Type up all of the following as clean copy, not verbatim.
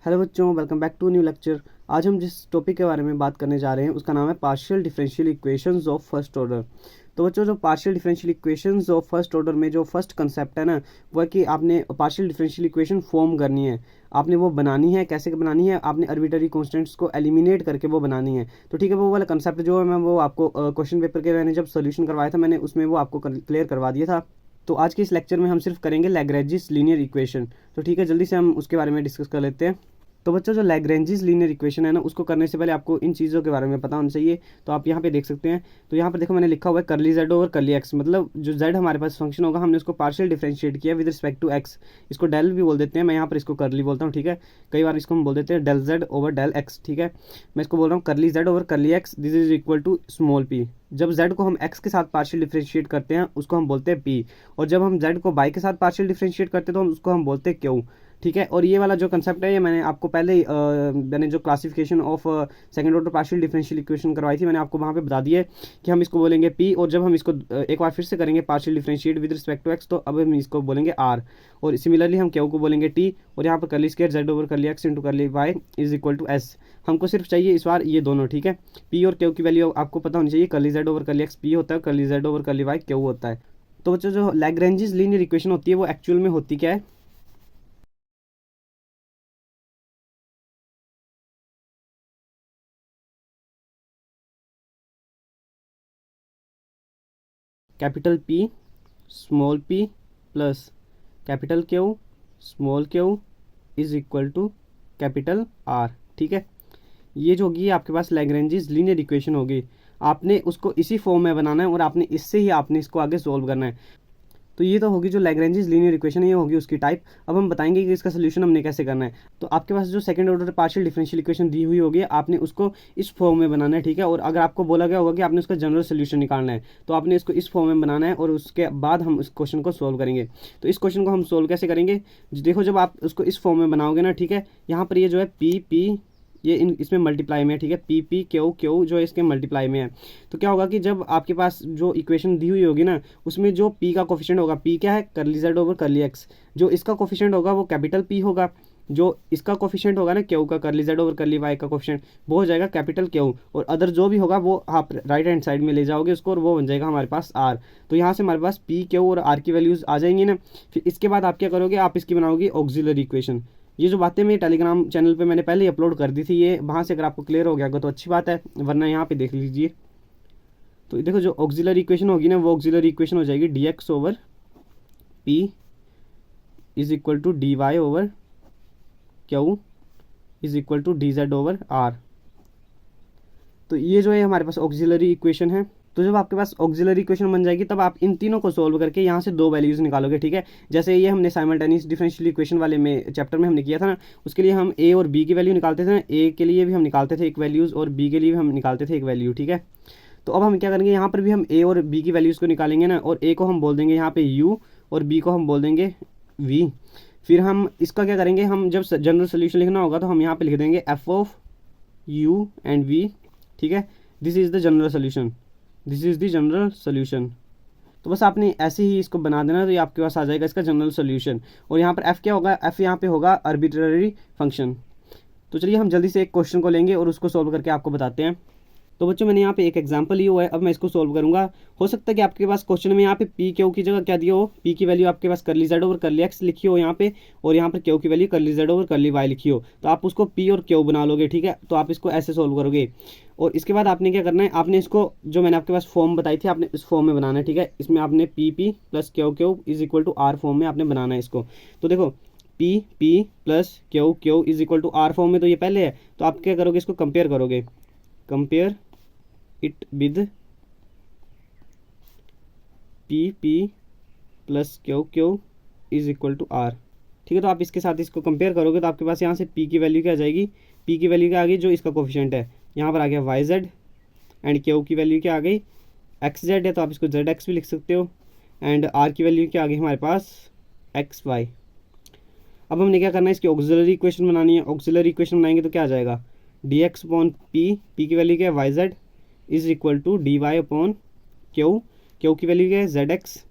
Hello बच्चों, welcome back to new lecture. आज हम जिस टॉपिक के बारे में बात करने जा रहे हैं उसका नाम है partial differential equations of first order. तो बच्चों, जो partial differential equations of first order में जो फर्स्ट कंसेप्ट है ना, वो है कि आपने पार्शियल डिफरेंशियल इक्वेशन फॉर्म करनी है। आपने वो बनानी है, कैसे बनानी है, आपने आर्बिट्ररी कॉन्स्टेंट्स को एलिमिनेट करके वो बनानी है। तो ठीक है, वो वाला कंसेप्ट जो है मैं वो आपको क्वेश्चन पेपर के मैंने जब सोल्यूशन करवाया था मैंने उसमें वो आपको क्लियर करवा दिया था। तो आज के इस लेक्चर में हम सिर्फ करेंगे लैग्रेंजिस लीनियर इक्वेशन। तो ठीक है, जल्दी से हम उसके बारे में डिस्कस कर लेते हैं। तो बच्चों, जो लैग्रेंजिस लीनियर इक्वेशन है ना, उसको करने से पहले आपको इन चीज़ों के बारे में पता होना चाहिए। तो आप यहाँ पे देख सकते हैं। तो यहाँ पर देखो, मैंने लिखा हुआ है करली जेड ओवर करली एक्स, मतलब जो जेड हमारे पास फंक्शन होगा हमने उसको पार्शियल डिफरेंशिएट किया विद रिस्पेक्ट टू एक्स। इसको डेल भी बोल देते हैं, मैं यहाँ पर इसको करली बोलता हूँ। ठीक है, कई बार इसको हम बोल देते हैं del z over del x. ठीक है, मैं इसको बोल रहा हूँ curly z over curly x, this is equal to small p. जब z को हम x के साथ पार्शियल डिफरेंशिएट करते हैं उसको हम बोलते हैं p, और जब हम z को y के साथ पार्शियल डिफरेंशिएट करते हैं तो उसको हम बोलते हैं q। ठीक है, और ये वाला जो कंसेप्ट है ये मैंने आपको पहले ही मैंने जो classification of second order partial differential equation करवाई थी मैंने आपको वहाँ पे बता दिया है कि हम इसको बोलेंगे p, और जब हम इसको एक बार फिर से करेंगे partial differentiate with respect to x तो अब हम इसको बोलेंगे r, और सिमिलरली हम q को बोलेंगे t, और यहाँ पर curly square z over curly x into curly y is equal to s। हमको सिर्फ चाहिए इस बार ये दोनों। ठीक है, p और q की वैल्यू आपको पता होनी चाहिए। करली z over curly x p होता है, करली z ओवर करली y q होता है। तो बच्चों, जो लैग्रेंजिस लीनियर इक्वेशन होती है वो एक्चुअल में होती क्या है? Capital P small p plus capital Q small q is equal to capital R। ठीक है, ये जो होगी आपके पास लैग्रेंजिस लीनियर इक्वेशन होगी। आपने उसको इसी फॉर्म में बनाना है और आपने इससे ही आपने इसको आगे सोल्व करना है। तो ये तो होगी जो लैग्रेंजिस लीनियर इक्वेशन है, ये होगी उसकी टाइप। अब हम बताएंगे कि इसका सोल्यूशन हमने कैसे करना है। तो आपके पास जो second order partial differential equation दी हुई होगी आपने उसको इस फॉर्म में बनाना है। ठीक है, और अगर आपको बोला गया होगा कि आपने उसका जनरल सोल्यूशन निकालना है तो आपने इसको इस फॉर्म में बनाना है और उसके बाद हम इस क्वेश्चन को सोल्व करेंगे। तो इस क्वेश्चन को हम सोल्व कैसे करेंगे, देखो जब आप उसको इस फॉर्म में बनाओगे ना, ठीक है, यहाँ पर ये जो है पी पी ये इसमें मल्टीप्लाई में है। ठीक है, पी पी क्यू क्यू जो है इसके मल्टीप्लाई में है। तो क्या होगा कि जब आपके पास जो इक्वेशन दी हुई होगी ना उसमें जो p का कोफिशिएंट होगा, p क्या है, करली z ओवर करली x, जो इसका कोफिशिएंट होगा वो कैपिटल p होगा, जो इसका कोफिशिएंट होगा ना क्यू का, करली z ओवर करली y का कोफिशिएंट वो हो जाएगा कैपिटल क्यू, और अदर जो भी होगा वो आप राइट हैंड साइड में ले जाओगे उसको और वो बन जाएगा हमारे पास r। तो यहाँ से हमारे पास p क्यू और r की वैल्यूज़ आ जाएंगी ना। फिर इसके बाद आप क्या करोगे, आप इसकी बनाओगे ऑक्सिलरी इक्वेशन। ये जो बातें मैं टेलीग्राम चैनल पे मैंने पहले ही अपलोड कर दी थी, ये वहाँ से अगर आपको क्लियर हो गया होगा तो अच्छी बात है, वरना यहाँ पे देख लीजिए। तो देखो जो ऑक्सिलरी इक्वेशन होगी ना वो ऑक्सिलरी इक्वेशन हो जाएगी d x over p is equal to d y over q is equal to d z over r. तो ये जो है हमारे पास ऑक्सिलरी इक्वेशन है। तो जब आपके पास ऑक्सिलरी इक्वेशन बन जाएगी तब आप इन तीनों को सोल्व करके यहाँ से दो वैल्यूज निकालोगे। ठीक है, जैसे ये हमने साइमल्टेनियस डिफरेंशियल इक्वेशन वाले में चैप्टर में हमने किया था ना, उसके लिए हम ए और बी की वैल्यू निकालते थे ना, ए के लिए भी हम निकालते थे एक वैल्यूज़ और बी के लिए भी हम निकालते थे एक वैल्यू। ठीक है, तो अब हम क्या करेंगे, यहाँ पर भी हम ए और बी की वैल्यूज़ को निकालेंगे ना, और ए को हम बोल देंगे यहाँ पे यू और बी को हम बोल देंगे वी। फिर हम इसका क्या करेंगे, हम जब जनरल सोल्यूशन लिखना होगा तो हम यहाँ पे लिख देंगे f of u and v. ठीक है, this is the general solution, this is the general solution. तो बस आपने ऐसे ही इसको बना देना, तो ये आपके पास आ जाएगा इसका जनरल सोल्यूशन। और यहाँ पर एफ क्या होगा, एफ यहाँ पे होगा आर्बिट्ररी फंक्शन। तो चलिए हम जल्दी से एक क्वेश्चन को लेंगे और उसको सोल्व करके आपको बताते हैं। तो बच्चों, मैंने यहाँ पे एक एग्जांपल लिया हुआ है, अब मैं इसको सोल्व करूंगा। हो सकता है कि आपके पास क्वेश्चन में यहाँ पे पी क्यू की जगह क्या दिया हो, पी की वैल्यू आपके पास करली जेड ओवर करली एक्स लिखी हो यहाँ पे, और यहाँ पर क्यू की वैल्यू करली जेड ओवर करली वाई लिखी हो, तो आप उसको पी और क्यू बना लोगे। ठीक है, तो आप इसको ऐसे सोल्व करोगे, और इसके बाद आपने क्या करना है, आपने इसको जो मैंने आपके पास फॉर्म बताई थी आपने इस फॉर्म में बनाना है। ठीक है, इसमें आपने p p plus q q is equal to r form में आपने बनाना है इसको। तो देखो p p plus q q is equal to r form में तो ये पहले है, तो आप क्या करोगे, इसको कंपेयर करोगे, compare it with p p plus q q is equal to r. ठीक है, तो आप इसके साथ इसको कंपेयर करोगे तो आपके पास यहाँ से p की वैल्यू क्या आ जाएगी, p की वैल्यू क्या आ गई, जो इसका कोफिशिएंट है यहाँ पर आ गया वाई जेड, एंड क्यू की वैल्यू क्या आ गई एक्स जेड है, तो आप इसको जेड एक्स भी लिख सकते हो, एंड आर की वैल्यू क्या आ गई हमारे पास एक्स वाई। अब हमने क्या करना है, इसकी ऑक्सिलरी इक्वेशन बनानी है। ऑक्सिलरी इक्वेशन बनाएंगे तो क्या आ जाएगा, d x upon p, p की वैल्यू क्या है y z is equal to d y upon q, q की वैल्यू क्या है z x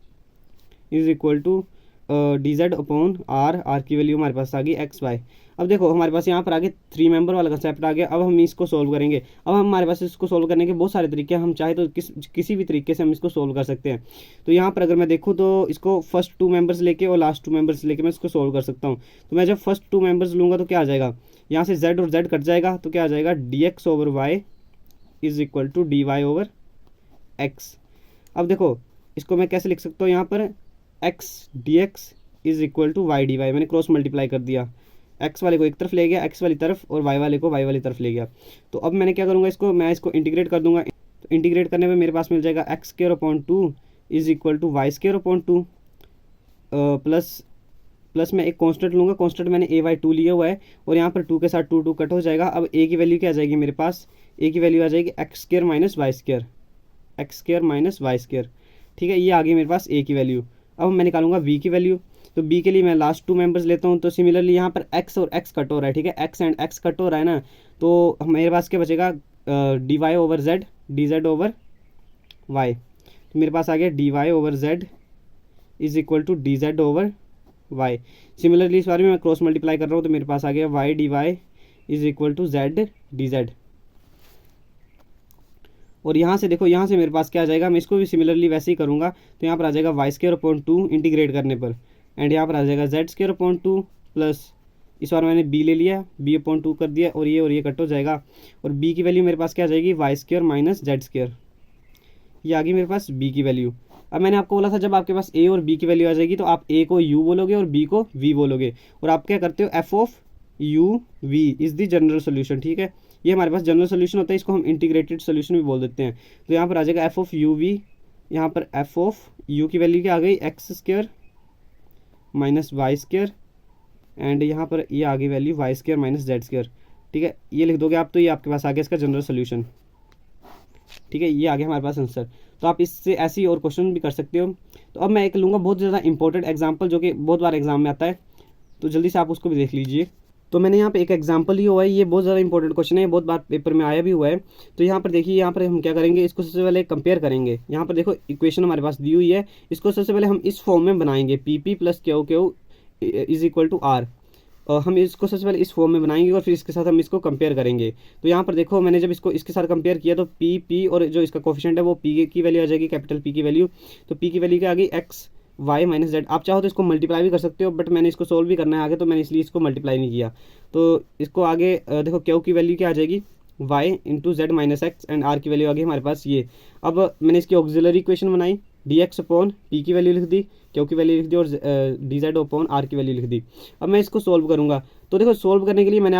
is equal to d z upon r, r की वैल्यू हमारे पास आ गई एक्स वाई। अब देखो हमारे पास यहाँ पर आगे 3 मेंबर वाला कंसेप्ट आ गया। अब हम इसको सोल्व करेंगे। अब हमारे पास इसको सोल्व करने के बहुत सारे तरीके हैं, हम चाहे तो किसी भी तरीके से हम इसको सोल्व कर सकते हैं। तो यहाँ पर अगर मैं देखूँ तो इसको फर्स्ट 2 मेंबर्स लेके और लास्ट 2 मेंबर्स लेके मैं इसको सोल्व कर सकता हूँ। तो मैं जब फर्स्ट 2 मेंबर्स लूँगा तो क्या आ जाएगा, यहाँ से z और z कट जाएगा तो क्या आ जाएगा, dx over y is equal to d y over x. अब देखो इसको मैं कैसे लिख सकता हूँ, यहाँ पर x dx is equal to y d y, मैंने क्रॉस मल्टीप्लाई कर दिया, x वाले को एक तरफ ले गया x वाली तरफ और y वाले को y वाली तरफ ले गया। तो अब मैंने क्या करूँगा, इसको मैं इसको इंटीग्रेट कर दूंगा। तो इंटीग्रेट करने में मेरे पास मिल जाएगा x square upon 2 is equal to y square upon 2 plus मैं एक कांस्टेंट लूँगा, कांस्टेंट मैंने a/2 लिया हुआ है और यहाँ पर 2 के साथ 2 2 कट हो जाएगा। अब a की वैल्यू क्या आ जाएगी मेरे पास, a की वैल्यू आ जाएगी x square minus y square, x square minus y square. ठीक है, ये आ गई मेरे पास a की वैल्यू। अब मैं निकालूंगा b की वैल्यू। तो b के लिए मैं लास्ट 2 मेंबर्स लेता हूँ। तो सिमिलरली यहाँ पर x और x कट हो रहा है, ठीक है, x एंड x कट हो रहा है ना, तो मेरे पास क्या बचेगा, d y over z, d z over y. तो मेरे पास आ गया d y over z is equal to d z over y. Similarly इस बारे में मैं क्रॉस मल्टीप्लाई कर रहा हूँ तो मेरे पास आ गया y d y is equal to z d z. और यहाँ से देखो, यहाँ से मेरे पास क्या आ जाएगा, मैं इसको भी सिमिलरली वैसे ही करूँगा। तो यहाँ पर आ जाएगा वाई स्क्वायर अपॉन 2 इंटीग्रेट करने पर, एंड यहाँ पर आ जाएगा जेड स्क्वायर अपॉन 2 प्लस इस बार मैंने b ले लिया, b अपॉन 2 कर दिया और ये कट हो जाएगा। और b की वैल्यू मेरे पास क्या आ जाएगी, y square minus z square. ये आ गई मेरे पास b की वैल्यू। अब मैंने आपको बोला था जब आपके पास a और b की वैल्यू आ जाएगी तो आप a को u बोलोगे और b को v बोलोगे, और आप क्या करते हो, f of u v is the general solution. ठीक है, ये हमारे पास जनरल सोल्यूशन होता है, इसको हम इंटीग्रेटेड सोल्यूशन भी बोल देते हैं। तो यहाँ पर आ जाएगा f ऑफ u v, यहाँ पर f ऑफ u की वैल्यू क्या आ गई, x square minus y square, and यहाँ पर ये आ गई value y square minus z square. ठीक है, ये लिख दोगे आप तो ये आपके पास आ गया इसका जनरल सोल्यूशन। ठीक है, ये आ गया हमारे पास आंसर। तो आप इससे ऐसी और क्वेश्चन भी कर सकते हो। तो अब मैं एक लूँगा बहुत ज़्यादा इंपॉर्टेंट एग्जांपल जो कि बहुत बार एग्जाम में आता है, तो जल्दी से आप उसको भी देख लीजिए। तो मैंने यहाँ पे एक एग्जांपल ही हुआ है, ये बहुत ज़्यादा इंपॉर्टेंट क्वेश्चन है, बहुत बार पेपर में आया भी हुआ है। तो यहाँ पर देखिए, यहाँ पर हम क्या करेंगे, इसको सबसे पहले कंपेयर करेंगे। यहाँ पर देखो इक्वेशन हमारे पास दी हुई है, इसको सबसे पहले हम इस फॉर्म में बनाएंगे, p p plus q q is equal to r. हम इसको सबसे पहले इस फॉर्म में बनाएंगे और फिर इसके साथ हम इसको कंपेयर करेंगे। तो यहाँ पर देखो मैंने जब इसको इसके साथ कंपेयर किया तो पी पी और जो इसका कोफिशिएंट है वो पी की वैल्यू आ जाएगी, कैपिटल पी की वैल्यू। तो पी की वैल्यू क्या आ गई, एक्स वाई माइनस जेड। आप चाहो तो इसको मल्टीप्लाई भी कर सकते हो, बट मैंने इसको सोल्व भी करना है आगे, तो मैंने इसलिए इसको मल्टीप्लाई नहीं किया। तो इसको आगे देखो क्यू की वैल्यू क्या आ जाएगी, y into z minus x, and r की वैल्यू आ गई हमारे पास ये। अब मैंने इसकी ऑक्सिलरी इक्वेशन बनाई, डी एक्स अपॉन पी की वैल्यू लिख दी, क्यू की वैल्यू लिख दी और डी जेड अपॉन आर की वैल्यू लिख दी। अब मैं इसको सोल्व करूँगा। तो देखो सोल्व करने के लिए मैंने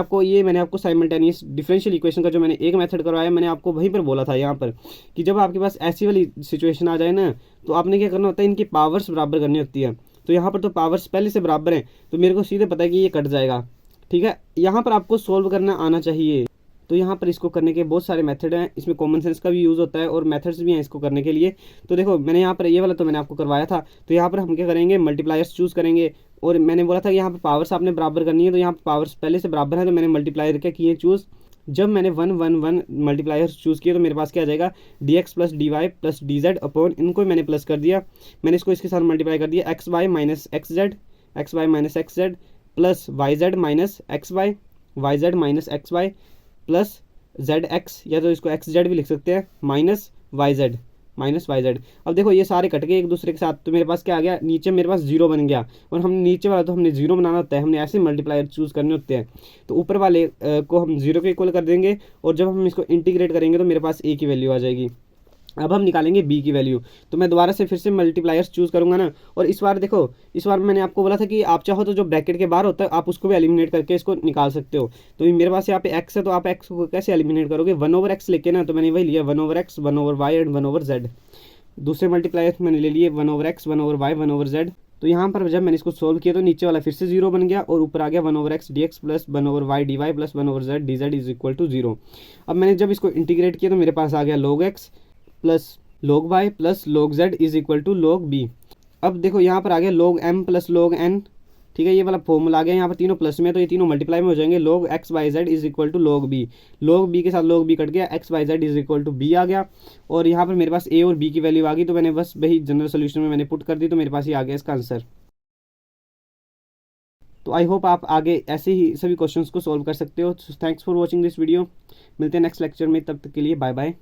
आपको साइमल्टेनियस डिफरेंशियल इक्वेशन का जो मैंने एक मेथड करवाया, मैंने आपको वहीं पर बोला था यहाँ पर कि जब आपके पास ऐसी वाली सिचुएशन आ जाए ना, तो आपने क्या करना होता है, इनकी पावर्स बराबर करनी होती है। तो यहाँ पर तो पावर्स पहले से बराबर हैं, तो मेरे को सीधे पता है कि ये कट जाएगा। ठीक है, यहाँ पर आपको सोल्व करना आना चाहिए। तो यहाँ पर इसको करने के बहुत सारे मेथड हैं, इसमें कॉमन सेंस का भी यूज़ होता है और मेथड्स भी हैं इसको करने के लिए। तो देखो मैंने यहाँ पर ये वाला तो मैंने आपको करवाया था। तो यहाँ पर हम क्या करेंगे, मल्टीप्लायर्स चूज़ करेंगे, और मैंने बोला था कि यहाँ पर पावर्स आपने बराबर करनी है। तो यहाँ पर पावर्स पहले से बराबर है, तो मैंने मल्टीप्लायर क्या किए चूज़। जब मैंने 1 1 1 मल्टीप्लायर्स चूज़ किए तो मेरे पास क्या आ जाएगा, d x plus d y plus d z upon, इनको मैंने प्लस कर दिया, मैंने इसको इसके साथ मल्टीप्लाई कर दिया, x y minus x z, x y minus x z plus y z minus x y, y z minus x y plus z x, या तो इसको एक्स जेड भी लिख सकते हैं, minus y z, minus y z. अब देखो ये सारे कट गए एक दूसरे के साथ, तो मेरे पास क्या आ गया, नीचे मेरे पास जीरो बन गया। और हम नीचे वाला तो हमने जीरो बनाना होता है, हमने ऐसे मल्टीप्लायर चूज़ करने होते हैं। तो ऊपर वाले को हम जीरो के इक्वल कर देंगे, और जब हम इसको इंटीग्रेट करेंगे तो मेरे पास ए की वैल्यू आ जाएगी। अब हम निकालेंगे b की वैल्यू। तो मैं दोबारा से फिर से मल्टीप्लायर्स चूज़ करूंगा ना, और इस बार देखो, इस बार मैंने आपको बोला था कि आप चाहो तो जो ब्रैकेट के बाहर होता है आप उसको भी एलिमिनेट करके इसको निकाल सकते हो। तो मेरे पास यहाँ पे x है, तो आप x को कैसे एलिमिनेट करोगे, 1 ओवर x लेके ना, तो मैंने वही लिया 1 over x, 1 over y and 1 over z। दूसरे मल्टीप्लायर मैंने ले लिए 1 over x, 1 over y, 1 over z। तो यहाँ पर जब मैंने इसको सोल्व किया तो नीचे वाला फिर से जीरो बन गया, और ऊपर आ गया 1 over x d x plus 1 over y d y plus 1 over z d z is equal to 0। अब मैंने जब इसको इंटीग्रेट किया तो मेरे पास आ गया log x plus log y plus log z is equal to log b। अब देखो यहाँ पर आ गया log m plus log n। ठीक है, ये वाला फॉर्मूला आ गया, यहाँ पर तीनों प्लस में, तो ये तीनों मल्टीप्लाई में हो जाएंगे। log x y z is equal to log b, log b के साथ log b कट गया, x y z is equal to b आ गया। और यहाँ पर मेरे पास a और b की वैल्यू आ गई, तो मैंने बस वही जनरल सोल्यूशन में मैंने पुट कर दी, तो मेरे पास ये आ गया इसका आंसर। तो आई होप आप आगे ऐसे ही सभी क्वेश्चंस को सॉल्व कर सकते हो। Thanks for watching this video. मिलते हैं नेक्स्ट लेक्चर में, तब तक के लिए बाय बाय।